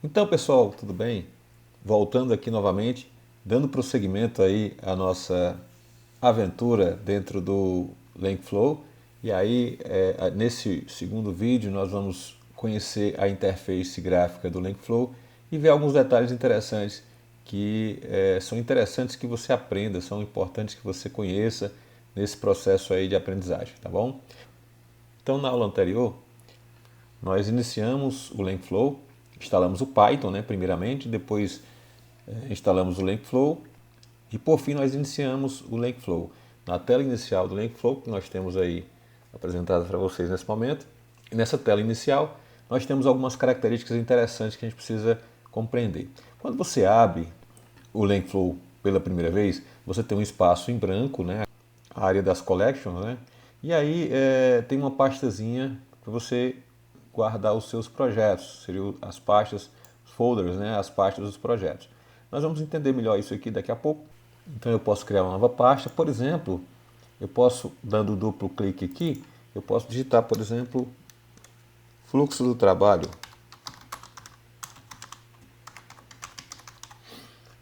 Então, pessoal, tudo bem? Voltando aqui novamente, dando prosseguimento aí à nossa aventura dentro do LangFlow. E aí, nesse segundo vídeo, nós vamos conhecer a interface gráfica do LangFlow e ver alguns detalhes interessantes que são interessantes que você aprenda, são importantes que você conheça nesse processo aí de aprendizagem, tá bom? Então, na aula anterior, nós iniciamos o LangFlow, instalamos o Python, né, primeiramente, depois instalamos o LangFlow e por fim nós iniciamos o LangFlow. Na tela inicial do LangFlow, que nós temos aí apresentada para vocês nesse momento, e nessa tela inicial nós temos algumas características interessantes que a gente precisa compreender. Quando você abre o LangFlow pela primeira vez, você tem um espaço em branco, né, a área das collections, né, e aí tem uma pastazinha para você guardar os seus projetos, seriam as pastas, os folders, né, as pastas dos projetos. Nós vamos entender melhor isso aqui daqui a pouco. Então eu posso criar uma nova pasta, por exemplo, eu posso, dando duplo clique aqui, eu posso digitar, por exemplo, fluxo do trabalho.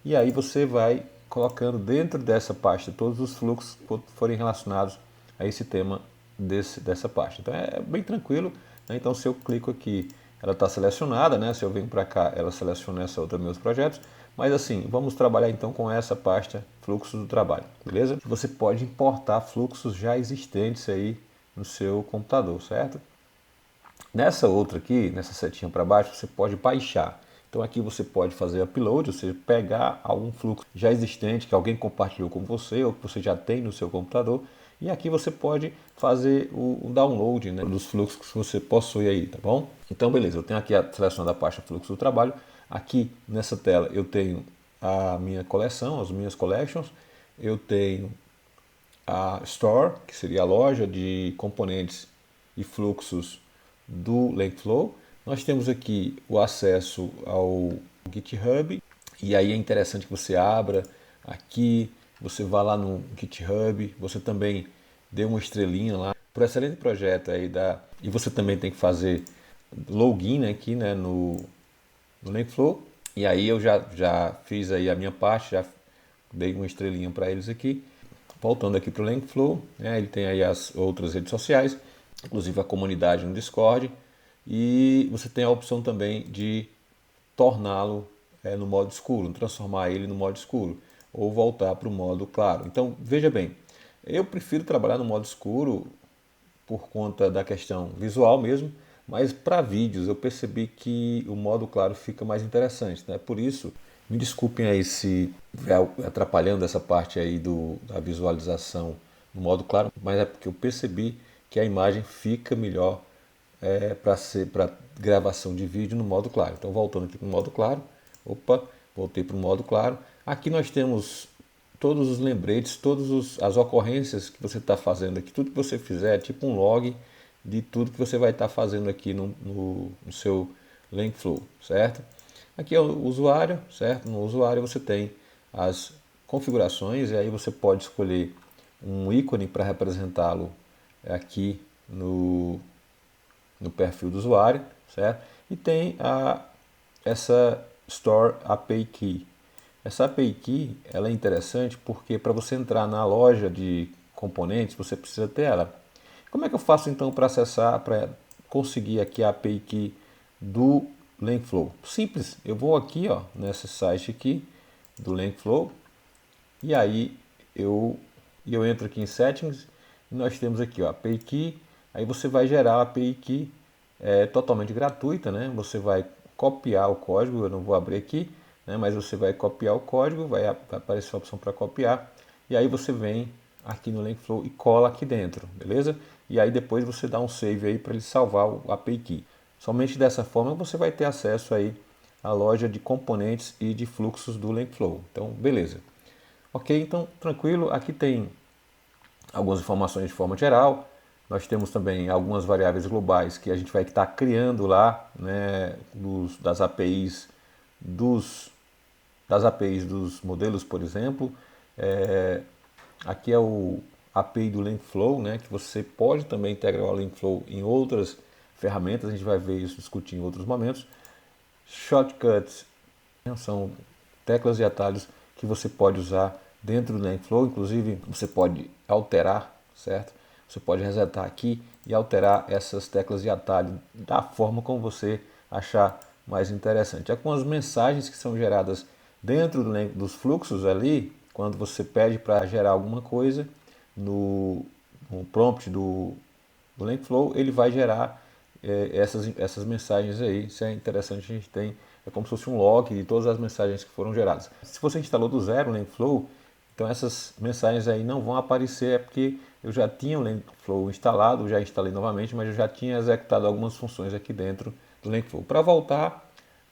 E aí você vai colocando dentro dessa pasta todos os fluxos que forem relacionados a esse tema dessa pasta. Então é bem tranquilo, né? Então se eu clico aqui, ela está selecionada, né? Se eu venho para cá, ela seleciona essa outra meus projetos. Mas assim, vamos trabalhar então com essa pasta fluxos do trabalho, beleza? Você pode importar fluxos já existentes aí no seu computador, certo? Nessa outra aqui, nessa setinha para baixo, você pode baixar. Então aqui você pode fazer upload, ou seja, pegar algum fluxo já existente que alguém compartilhou com você ou que você já tem no seu computador. E aqui você pode fazer o download, né, dos fluxos que você possui aí, tá bom? Então beleza, eu tenho aqui a seleção da pasta fluxo do trabalho. Aqui nessa tela eu tenho a minha coleção, as minhas collections. Eu tenho a Store, que seria a loja de componentes e fluxos do LangFlow. Nós temos aqui o acesso ao GitHub, e aí é interessante que você abra aqui, você vá lá no GitHub, você também dê uma estrelinha lá. Por excelente projeto aí e você também tem que fazer login aqui, né, no LangFlow. E aí eu já fiz aí a minha parte, já dei uma estrelinha para eles aqui. Voltando aqui para o LangFlow, né, ele tem aí as outras redes sociais, inclusive a comunidade no Discord, e você tem a opção também de torná-lo no modo escuro, transformar ele no modo escuro, ou voltar para o modo claro. Então, veja bem, eu prefiro trabalhar no modo escuro por conta da questão visual mesmo, mas para vídeos eu percebi que o modo claro fica mais interessante, né? Por isso, me desculpem aí se estiver atrapalhando essa parte aí da visualização no modo claro, mas é porque eu percebi que a imagem fica melhor para gravação de vídeo no modo claro. Então voltando aqui para o modo claro, opa, voltei para o modo claro. Aqui nós temos todos os lembretes, todas as ocorrências que você está fazendo aqui, tudo que você fizer, é tipo um log de tudo que você vai estar fazendo aqui no seu LangFlow, certo? Aqui é o usuário, certo? No usuário você tem as configurações e aí você pode escolher um ícone para representá-lo aqui no perfil do usuário, certo? E tem essa Store API Key. Essa API Key ela é interessante porque para você entrar na loja de componentes você precisa ter ela. Como é que eu faço então para acessar, para conseguir aqui a API Key do LangFlow? Simples, eu vou aqui ó, nesse site aqui do LangFlow e aí eu entro aqui em Settings e nós temos aqui ó, API Key. Aí você vai gerar a API Key totalmente gratuita, né? Você vai copiar o código, eu não vou abrir aqui, né? Mas você vai copiar o código, vai aparecer a opção para copiar e aí você vem aqui no LangFlow e cola aqui dentro, beleza? E aí depois você dá um save aí para ele salvar o API Key. Somente dessa forma você vai ter acesso aí à loja de componentes e de fluxos do LangFlow. Então, beleza. Ok, então tranquilo, aqui tem algumas informações de forma geral. Nós temos também algumas variáveis globais que a gente vai estar criando lá, né, dos, das APIs dos modelos, por exemplo. Aqui é o API do LangFlow, né, que você pode também integrar o LangFlow em outras ferramentas, a gente vai ver isso discutir em outros momentos. shortcuts, são teclas e atalhos que você pode usar dentro do LangFlow. Inclusive você pode alterar, certo? Você pode resetar aqui e alterar essas teclas e atalhos da forma como você achar mais interessante. Algumas mensagens que são geradas dentro dos fluxos ali, quando você pede para gerar alguma coisa no prompt do LangFlow, ele vai gerar essas mensagens aí. Isso é interessante, a gente tem, é como se fosse um log de todas as mensagens que foram geradas. Se você instalou do zero o LangFlow, então essas mensagens aí não vão aparecer, é porque eu já tinha o LangFlow instalado, já instalei novamente, mas eu já tinha executado algumas funções aqui dentro do LangFlow. Para voltar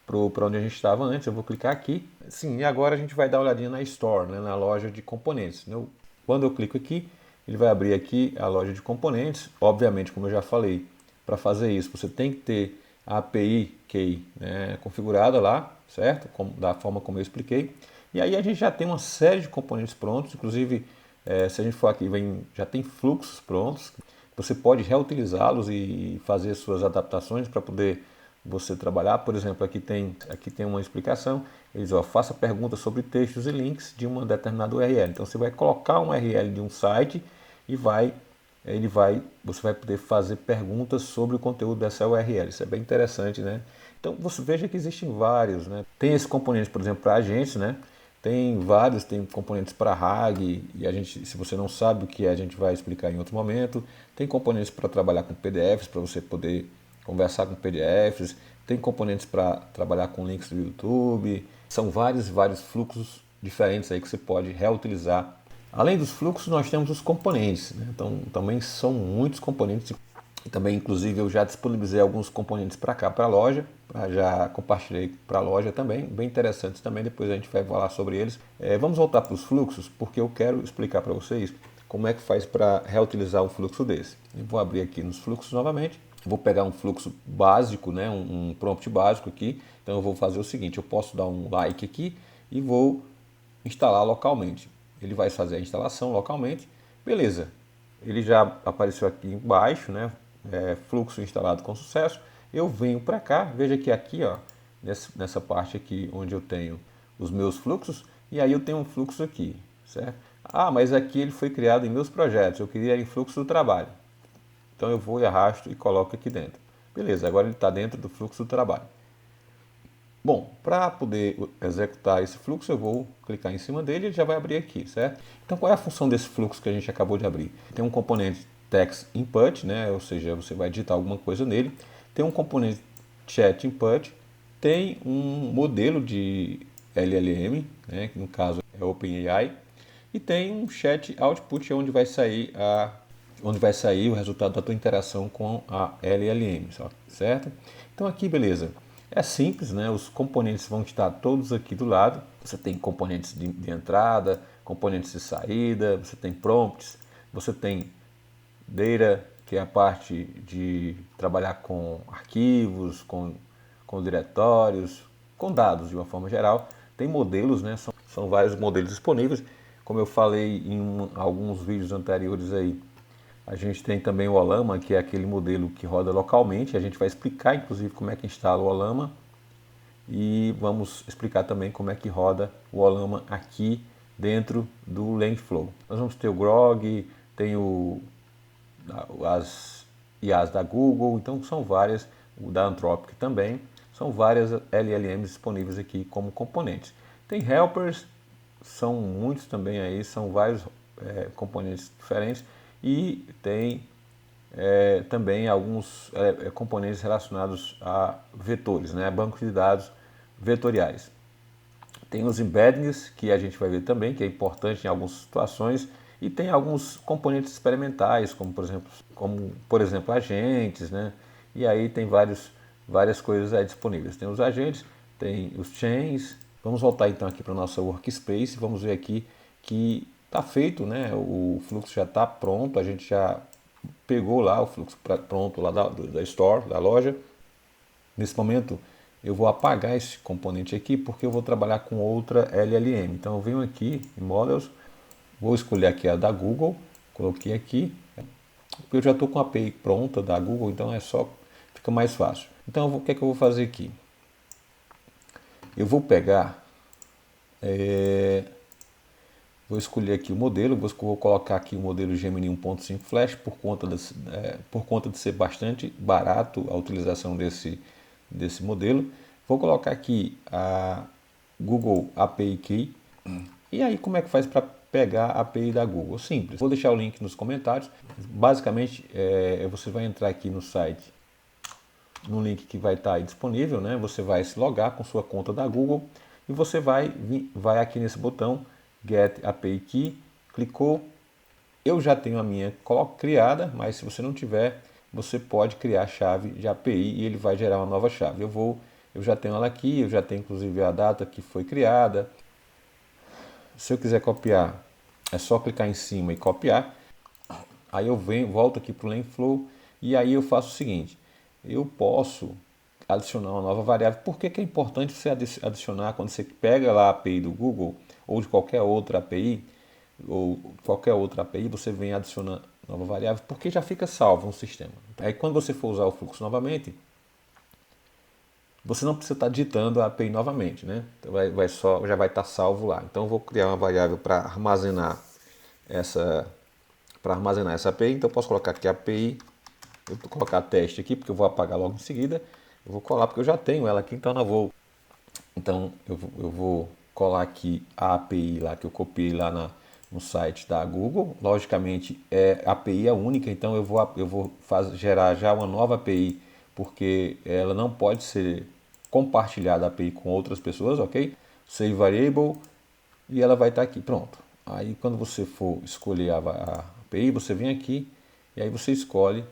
para onde a gente estava antes, eu vou clicar aqui. Sim, e agora a gente vai dar uma olhadinha na Store, né, na loja de componentes. Quando eu clico aqui, ele vai abrir aqui a loja de componentes. Obviamente, como eu já falei, para fazer isso você tem que ter a API Key, né, configurada lá, certo? Da forma como eu expliquei. E aí a gente já tem uma série de componentes prontos, inclusive se a gente for aqui, já tem fluxos prontos. Você pode reutilizá-los e fazer suas adaptações para poder você trabalhar. Por exemplo, aqui tem uma explicação. Eles faça perguntas sobre textos e links de uma determinada URL. Então você vai colocar uma URL de um site e você vai poder fazer perguntas sobre o conteúdo dessa URL. Isso é bem interessante, né? Então você veja que existem vários, né? Tem esse componente, por exemplo, para agentes, né? Tem vários, tem componentes para RAG, e a gente, se você não sabe o que é, a gente vai explicar em outro momento. Tem componentes para trabalhar com PDFs, para você poder conversar com PDFs. Tem componentes para trabalhar com links do YouTube. São vários fluxos diferentes aí que você pode reutilizar. Além dos fluxos, nós temos os componentes, né? Então também são muitos componentes. E também, inclusive, eu já disponibilizei alguns componentes para cá, para a loja, já compartilhei para a loja também, bem interessantes também, depois a gente vai falar sobre eles. Vamos voltar para os fluxos, porque eu quero explicar para vocês como é que faz para reutilizar um fluxo desse. Eu vou abrir aqui nos fluxos novamente, vou pegar um fluxo básico, né, um prompt básico aqui, então eu vou fazer o seguinte, eu posso dar um like aqui e vou instalar localmente. Ele vai fazer a instalação localmente, beleza. Ele já apareceu aqui embaixo, né? Fluxo instalado com sucesso. Eu venho para cá, veja que aqui, ó, nessa parte aqui onde eu tenho os meus fluxos, e aí eu tenho um fluxo aqui, certo? Ah, mas aqui ele foi criado em meus projetos, eu queria em fluxo do trabalho. Então eu vou e arrasto e coloco aqui dentro. Beleza, agora ele está dentro do fluxo do trabalho. Bom, para poder executar esse fluxo, eu vou clicar em cima dele e ele já vai abrir aqui, certo? Então, qual é a função desse fluxo que a gente acabou de abrir? Tem um componente text input, né? Ou seja, você vai digitar alguma coisa nele. Tem um componente chat input. Tem um modelo de LLM, né? Que no caso é OpenAI. E tem um chat output, onde vai sair o resultado da tua interação com a LLM, certo? Então aqui, beleza. É simples, né? Os componentes vão estar todos aqui do lado. Você tem componentes de entrada, componentes de saída, você tem prompts, você tem data, que é a parte de trabalhar com arquivos, com diretórios, com dados de uma forma geral. Tem modelos, né? São vários modelos disponíveis. Como eu falei em alguns vídeos anteriores aí, a gente tem também o Olama, que é aquele modelo que roda localmente. A gente vai explicar, inclusive, como é que instala o Olama. E vamos explicar também como é que roda o Olama aqui dentro do LangFlow. Nós vamos ter o Grok, tem as IAs da Google, então são várias, o da Anthropic também. São várias LLMs disponíveis aqui como componentes. Tem helpers, são muitos também aí, são vários componentes diferentes. E tem também alguns componentes relacionados a vetores, né, bancos de dados vetoriais. Tem os embeddings, que a gente vai ver também, que é importante em algumas situações, e tem alguns componentes experimentais, como por exemplo agentes, né? E aí tem várias coisas aí disponíveis. Tem os agentes, tem os chains. Vamos voltar então aqui para a nossa workspace, vamos ver aqui que está feito, né? O fluxo já está pronto, a gente já pegou lá o fluxo pronto lá da Store, da loja. Nesse momento eu vou apagar esse componente aqui porque eu vou trabalhar com outra LLM. Então eu venho aqui em Models, vou escolher aqui a da Google, coloquei aqui, porque eu já estou com a API pronta da Google, então fica mais fácil. Então o que é que eu vou fazer aqui? Eu vou pegar, vou escolher aqui o modelo, vou colocar aqui o modelo Gemini 1.5 Flash por conta de ser bastante barato a utilização desse modelo. Vou colocar aqui a Google API Key. E aí como é que faz para pegar a API da Google? Simples, vou deixar o link nos comentários. Basicamente, você vai entrar aqui no site, no link que vai estar aí disponível, né? Você vai se logar com sua conta da Google e você vai aqui nesse botão Get API Key, clicou. Eu já tenho a minha criada, mas se você não tiver, você pode criar a chave de API e ele vai gerar uma nova chave. Eu já tenho ela aqui, eu já tenho inclusive a data que foi criada. Se eu quiser copiar, é só clicar em cima e copiar. Aí eu volto aqui para o Lenflow e aí eu faço o seguinte: eu posso adicionar uma nova variável. Por que é importante você adicionar quando você pega lá a API do Google ou de qualquer outra API, você vem adicionar nova variável, porque já fica salvo no sistema. Aí quando você for usar o fluxo novamente, você não precisa estar digitando a API novamente, né? Então já vai estar salvo lá. Então eu vou criar uma variável para armazenar essa API. Então eu posso colocar aqui API, eu vou colocar teste aqui porque eu vou apagar logo em seguida. Eu vou colar porque eu já tenho ela aqui, então eu não vou. Então eu vou colar aqui a API lá que eu copiei lá no site da Google. Logicamente a API é única, então eu vou gerar já uma nova API, porque ela não pode ser compartilhada a API com outras pessoas, ok? Save variable e ela vai estar aqui, pronto. Aí quando você for escolher a API, você vem aqui e aí você escolhe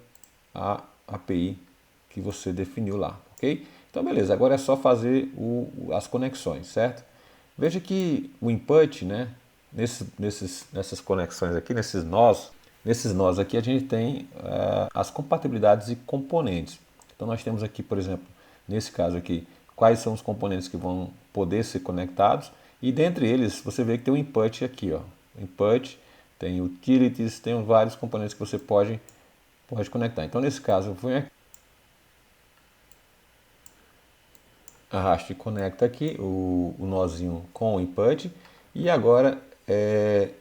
a API que você definiu lá, ok? Então beleza, agora é só fazer as conexões, certo? Veja que o input, né, nessas conexões aqui, nesses nós aqui a gente tem as compatibilidades e componentes. Então nós temos aqui, por exemplo, nesse caso aqui, quais são os componentes que vão poder ser conectados, e dentre eles você vê que tem um input aqui, ó. Input, tem utilities, tem vários componentes que você pode conectar. Então nesse caso eu venho aqui, arrasto e conecta aqui o nozinho com o input, e agora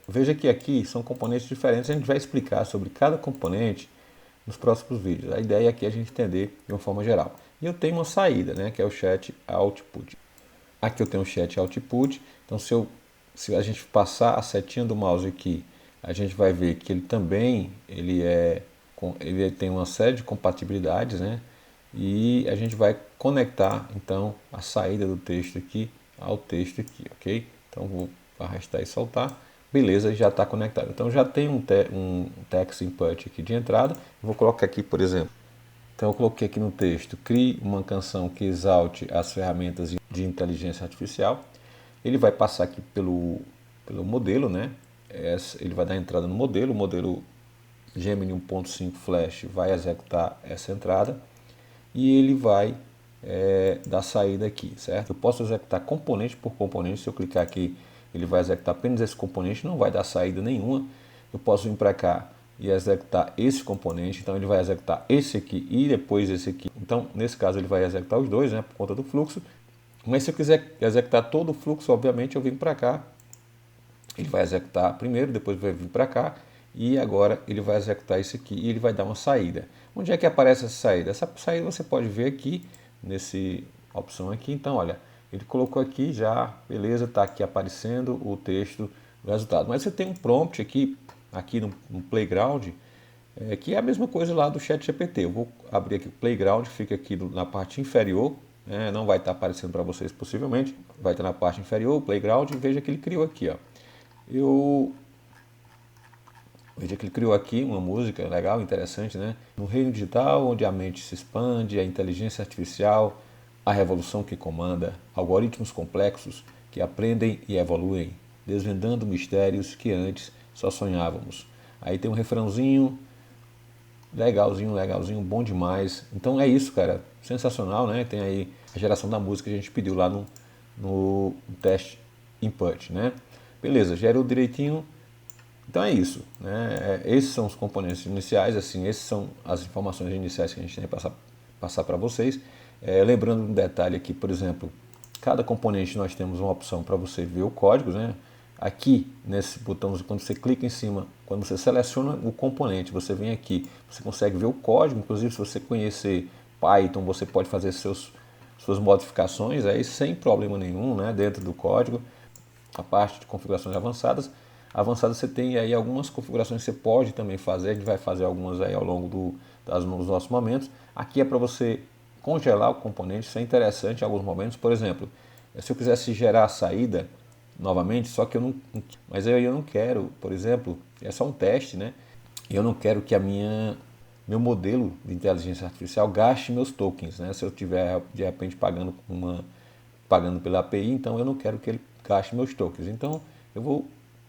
veja que aqui são componentes diferentes. A gente vai explicar sobre cada componente nos próximos vídeos. A ideia aqui é a gente entender de uma forma geral. E eu tenho uma saída, né, que é o chat output. Aqui eu tenho o chat output. Então se a gente passar a setinha do mouse aqui, a gente vai ver que ele também ele tem uma série de compatibilidades, né? E a gente vai conectar então a saída do texto aqui ao texto aqui, ok? Então vou arrastar e soltar. Beleza, já está conectado. Então já tem um text input aqui de entrada. Vou colocar aqui, por exemplo. Então eu coloquei aqui no texto: crie uma canção que exalte as ferramentas de inteligência artificial. Ele vai passar aqui pelo modelo, né? Ele vai dar entrada no modelo. O modelo Gemini 1.5 Flash vai executar essa entrada e ele vai dar saída aqui, certo? Eu posso executar componente por componente. Se eu clicar aqui, ele vai executar apenas esse componente, não vai dar saída nenhuma. Eu posso vir para cá e executar esse componente, então ele vai executar esse aqui e depois esse aqui. Então, nesse caso, ele vai executar os dois, né, por conta do fluxo. Mas se eu quiser executar todo o fluxo, obviamente eu venho para cá. Ele vai executar primeiro, depois vai vir para cá e agora ele vai executar isso aqui e ele vai dar uma saída. Onde é que aparece essa saída? Essa saída você pode ver aqui nesse opção aqui. Então, olha, ele colocou aqui já, beleza, está aqui aparecendo o texto do resultado. Mas você tem um prompt aqui no Playground, que é a mesma coisa lá do ChatGPT. Eu vou abrir aqui o Playground, fica aqui na parte inferior, né? Não vai estar aparecendo para vocês possivelmente, vai estar na parte inferior, o Playground, e veja que ele criou aqui, ó. Veja que ele criou aqui uma música legal, interessante, né? No reino digital, onde a mente se expande, a inteligência artificial, a revolução que comanda, algoritmos complexos que aprendem e evoluem, desvendando mistérios que antes só sonhávamos. Aí tem um refrãozinho, legalzinho, bom demais. Então é isso, cara, sensacional, né? Tem aí a geração da música que a gente pediu lá no teste input, né? Beleza, gerou direitinho. Então é isso, né? Esses são os componentes iniciais, assim, essas são as informações iniciais que a gente tem que passar para vocês. Lembrando um detalhe aqui, por exemplo, Cada componente nós temos uma opção para você ver o código, né? Aqui nesse botão, quando você clica em cima, quando você seleciona o componente, você vem aqui, você consegue ver o código. Inclusive, se você conhecer Python, você pode fazer suas modificações aí sem problema nenhum, né? Dentro do código. A parte de configurações avançadas. Avançadas você tem aí algumas configurações que você pode também fazer. A gente vai fazer algumas aí ao longo dos nossos momentos. Aqui é para você congelar o componente. Isso é interessante em alguns momentos. Por exemplo, se eu quisesse gerar a saída novamente, só que eu não, mas eu não quero, por exemplo, é só um teste, né? Eu não quero que meu modelo de inteligência artificial gaste meus tokens, né? Se eu tiver de repente pagando pela API, então eu não quero que ele gaste meus tokens. Então eu vou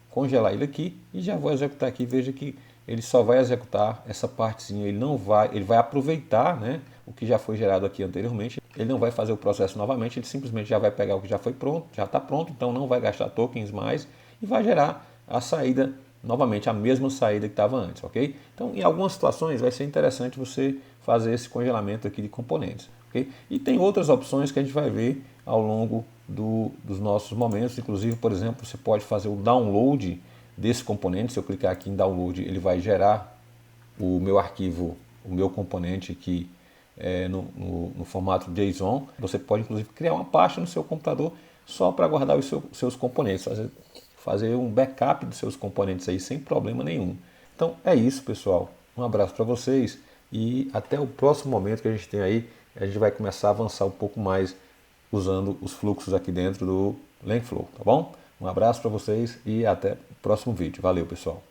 congelar ele aqui e já vou executar aqui. Veja que ele só vai executar essa partezinha, ele vai aproveitar, né, o que já foi gerado aqui anteriormente. Ele não vai fazer o processo novamente, ele simplesmente já vai pegar o que já foi pronto, já está pronto, então não vai gastar tokens mais e vai gerar a saída novamente, a mesma saída que estava antes, ok? Então, em algumas situações vai ser interessante você fazer esse congelamento aqui de componentes, ok? E tem outras opções que a gente vai ver ao longo dos nossos momentos. Inclusive, por exemplo, você pode fazer o download desse componente. Se eu clicar aqui em download, ele vai gerar o meu arquivo, o meu componente aqui no formato JSON. Você pode inclusive criar uma pasta no seu computador só para guardar os seus componentes, fazer um backup dos seus componentes aí sem problema nenhum. Então é isso, pessoal. Um abraço para vocês e até o próximo momento que a gente tem aí. A gente vai começar a avançar um pouco mais usando os fluxos aqui dentro do LangFlow, tá bom? Um abraço para vocês e até o próximo vídeo. Valeu, pessoal!